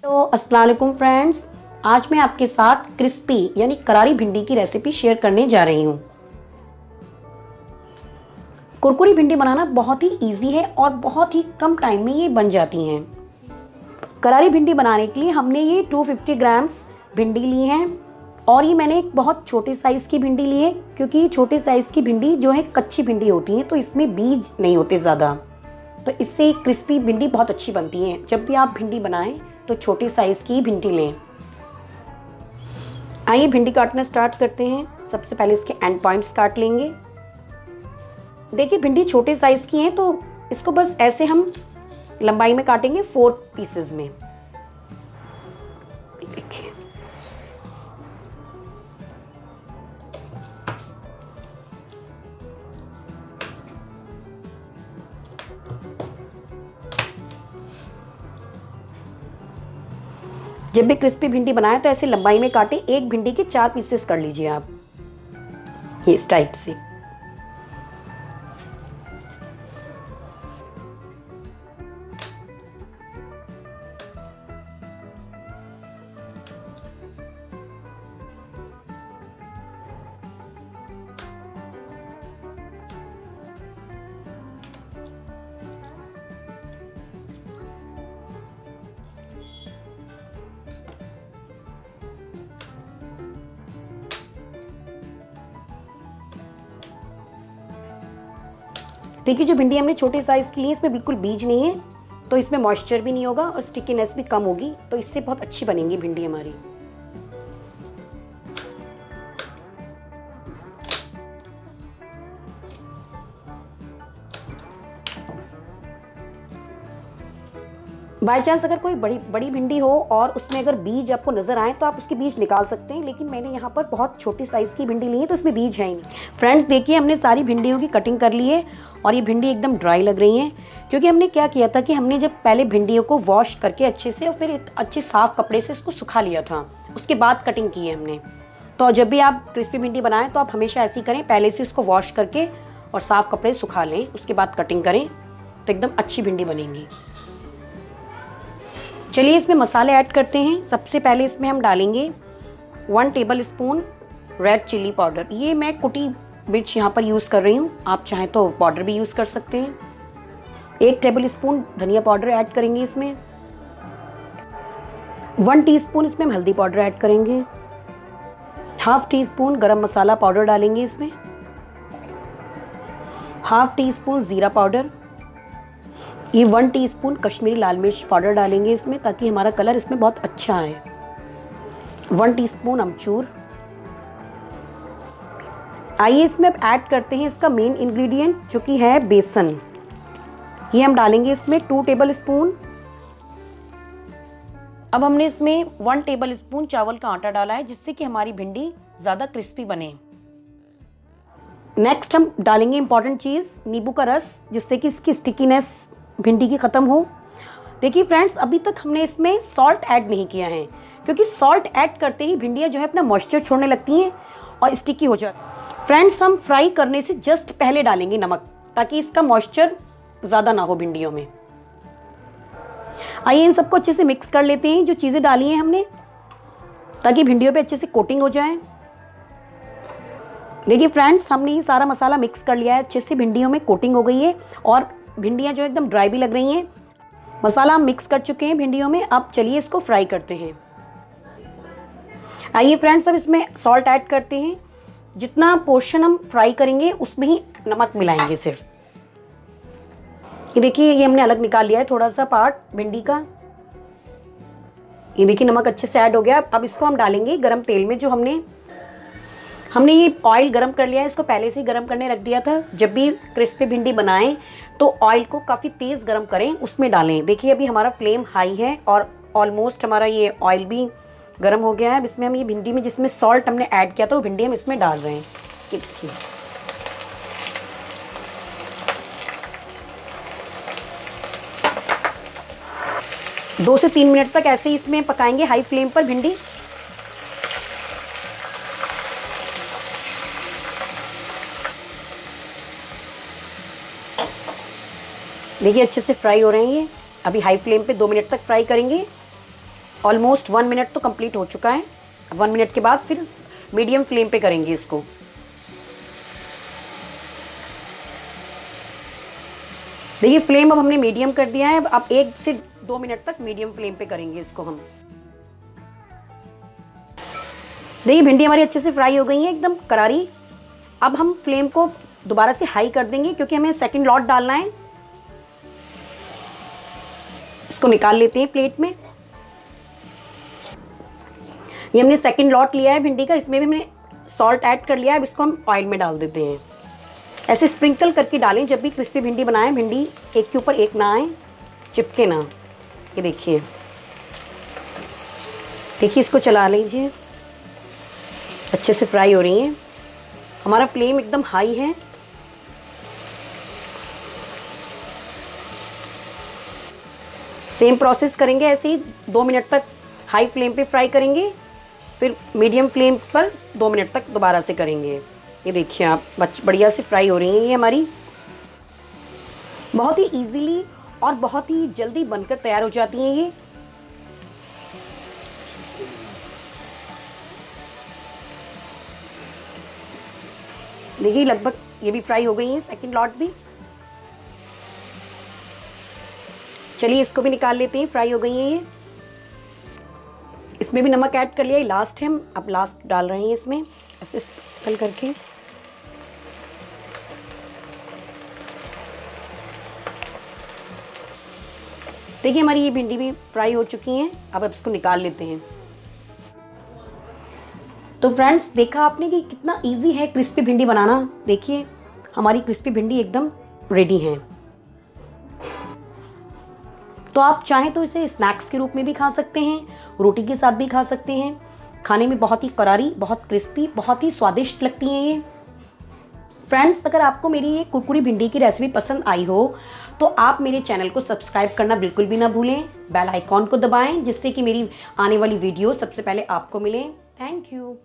तो अस्सलाम वालेकुम फ्रेंड्स, आज मैं आपके साथ क्रिस्पी यानी करारी भिंडी की रेसिपी शेयर करने जा रही हूँ। कुरकुरी भिंडी बनाना बहुत ही इजी है और बहुत ही कम टाइम में ये बन जाती हैं। करारी भिंडी बनाने के लिए हमने ये 250 ग्राम्स भिंडी ली है और ये मैंने एक बहुत छोटे साइज़ की भिंडी ली है, क्योंकि छोटे साइज़ की भिंडी जो है कच्ची भिंडी होती है तो इसमें बीज नहीं होते ज़्यादा, तो इससे क्रिस्पी भिंडी बहुत अच्छी बनती है। जब भी आप भिंडी बनाएं तो छोटी साइज़ की भिंडी लें। आइए भिंडी काटना स्टार्ट करते हैं। सबसे पहले इसके एंड पॉइंट्स काट लेंगे। देखिए भिंडी छोटे साइज़ की हैं तो इसको बस ऐसे हम लंबाई में काटेंगे 4 पीसेस में। देखिए जब भी क्रिस्पी भिंडी बनाए तो ऐसे लंबाई में काटे। एक भिंडी के 4 पीसेस कर लीजिए आप, ये इस टाइप से। देखिए जो भिंडी हमने छोटे साइज़ की ली है इसमें बिल्कुल बीज नहीं है, तो इसमें मॉइस्चर भी नहीं होगा और स्टिकीनेस भी कम होगी, तो इससे बहुत अच्छी बनेंगी भिंडी हमारी। बाय चांस अगर कोई बड़ी भिंडी हो और उसमें अगर बीज आपको नज़र आए तो आप उसके बीज निकाल सकते हैं, लेकिन मैंने यहाँ पर बहुत छोटी साइज़ की भिंडी ली है तो उसमें बीज है ही नहीं। फ्रेंड्स देखिए हमने सारी भिंडियों की कटिंग कर ली है और ये भिंडी एकदम ड्राई लग रही है, क्योंकि हमने क्या किया था कि हमने जब पहले भिंडियों को वॉश करके अच्छे से और फिर एक अच्छे साफ़ कपड़े से इसको सुखा लिया था, उसके बाद कटिंग की है हमने। तो जब भी आप क्रिस्पी भिंडी बनाएं तो आप हमेशा ऐसे ही करें, पहले से उसको वॉश करके और साफ़ कपड़े सुखा लें, उसके बाद कटिंग करें तो एकदम अच्छी भिंडी बनेंगी। चलिए इसमें मसाले ऐड करते हैं। सबसे पहले इसमें हम डालेंगे 1 tablespoon red chilli powder. ये मैं कुटी मिर्च यहाँ पर यूज़ कर रही हूँ, आप चाहें तो पाउडर भी यूज़ कर सकते हैं। 1 टेबल स्पून धनिया पाउडर ऐड करेंगे इसमें। 1 टीस्पून इसमें हम हल्दी पाउडर ऐड करेंगे। ½ टीस्पून गरम मसाला पाउडर डालेंगे इसमें। ½ टीस्पून ज़ीरा पाउडर। ये 1 टीस्पून कश्मीरी लाल मिर्च पाउडर डालेंगे इसमें, ताकि हमारा कलर इसमें बहुत अच्छा आए। 1 टीस्पून अमचूर। आइए इसमें अब ऐड करते हैं इसका मेन इंग्रेडिएंट जो कि है बेसन। ये हम डालेंगे इसमें 2 टेबल स्पून। अब हमने इसमें 1 टेबल स्पून चावल का आटा डाला है, जिससे कि हमारी भिंडी ज़्यादा क्रिस्पी बने। नेक्स्ट हम डालेंगे इंपॉर्टेंट चीज़, नींबू का रस, जिससे कि इसकी स्टिकीनेस भिंडी की ख़त्म हो। देखिए फ्रेंड्स अभी तक हमने इसमें सॉल्ट ऐड नहीं किया है, क्योंकि सॉल्ट ऐड करते ही भिंडियाँ जो है अपना मॉइस्चर छोड़ने लगती हैं और स्टिकी हो जाती है। फ्रेंड्स हम फ्राई करने से जस्ट पहले डालेंगे नमक, ताकि इसका मॉइस्चर ज़्यादा ना हो भिंडियों में। आइए इन सबको अच्छे से मिक्स कर लेते हैं, जो चीज़ें डाली हैं हमने, ताकि भिंडियों पे अच्छे से कोटिंग हो जाए। देखिए फ्रेंड्स हमने ये सारा मसाला मिक्स कर लिया है, अच्छे से भिंडियों में कोटिंग हो गई है और भिंडियाँ जो एकदम ड्राई भी लग रही हैं। मसाला हम मिक्स कर चुके हैं भिंडियों में। अब चलिए इसको फ्राई करते हैं। आइए फ्रेंड्स अब इसमें सॉल्ट ऐड करते हैं। जितना पोर्शन हम फ्राई करेंगे उसमें ही नमक मिलाएंगे सिर्फ। ये देखिए ये हमने अलग निकाल लिया है थोड़ा सा पार्ट भिंडी का। ये देखिए नमक अच्छे से ऐड हो गया। अब इसको हम डालेंगे गरम तेल में। जो हमने ये ऑयल गरम कर लिया है, इसको पहले से ही गरम करने रख दिया था। जब भी क्रिस्पी भिंडी बनाएं तो ऑयल को काफ़ी तेज़ गरम करें, उसमें डालें। देखिए अभी हमारा फ्लेम हाई है और ऑलमोस्ट हमारा ये ऑयल भी गरम हो गया है। अब इसमें हम ये भिंडी में जिसमें सॉल्ट हमने ऐड किया था वो भिंडी हम इसमें डाल रहे हैं। ये देखिए दो से 3 मिनट तक ऐसे ही इसमें पकाएंगे हाई फ्लेम पर भिंडी। देखिए अच्छे से फ्राई हो रहे हैं ये। अभी हाई फ्लेम पे 2 मिनट तक फ्राई करेंगे। ऑलमोस्ट 1 मिनट तो कंप्लीट हो चुका है। 1 मिनट के बाद फिर मीडियम फ्लेम पे करेंगे इसको। देखिए फ्लेम अब हमने मीडियम कर दिया है। अब 1 से 2 मिनट तक मीडियम फ्लेम पे करेंगे इसको हम। देखिए भिंडी हमारी अच्छे से फ्राई हो गई है, एकदम करारी। अब हम फ्लेम को दोबारा से हाई कर देंगे क्योंकि हमें सेकंड लॉट डालना है। इसको निकाल लेते हैं प्लेट में। ये हमने सेकंड लॉट लिया है भिंडी का, इसमें भी हमने सॉल्ट ऐड कर लिया है। अब इसको हम ऑयल में डाल देते हैं। ऐसे स्प्रिंकल करके डालें जब भी क्रिस्पी भिंडी बनाएं, भिंडी एक के ऊपर एक ना आए, चिपके ना। ये देखिए, देखिए इसको चला लीजिए, अच्छे से फ्राई हो रही हैं। हमारा फ्लेम एकदम हाई है। सेम प्रोसेस करेंगे ऐसे ही 2 मिनट तक हाई फ्लेम पे फ्राई करेंगे, फिर मीडियम फ्लेम पर 2 मिनट तक दोबारा से करेंगे। ये देखिए आप बढ़िया से फ्राई हो रही हैं ये हमारी। बहुत ही इजीली और बहुत ही जल्दी बनकर तैयार हो जाती हैं ये। देखिए लगभग ये भी फ्राई हो गई है, सेकंड लॉट भी। चलिए इसको भी निकाल लेते हैं, फ्राई हो गई है ये। इसमें भी नमक ऐड कर लिया, ये लास्ट है, हम अब लास्ट डाल रहे हैं इसमें ऐसे स्प्रिंकल करके। देखिए हमारी ये भिंडी भी फ्राई हो चुकी हैं। अब इसको निकाल लेते हैं। तो फ्रेंड्स देखा आपने कि कितना इजी है क्रिस्पी भिंडी बनाना। देखिए हमारी क्रिस्पी भिंडी एकदम रेडी है। तो आप चाहें तो इसे स्नैक्स के रूप में भी खा सकते हैं, रोटी के साथ भी खा सकते हैं। खाने में बहुत ही करारी, बहुत क्रिस्पी, बहुत ही स्वादिष्ट लगती हैं ये। फ्रेंड्स अगर आपको मेरी ये कुरकुरी भिंडी की रेसिपी पसंद आई हो तो आप मेरे चैनल को सब्सक्राइब करना बिल्कुल भी ना भूलें। बेल आइकॉन को दबाएं जिससे कि मेरी आने वाली वीडियो सबसे पहले आपको मिले। Thank you.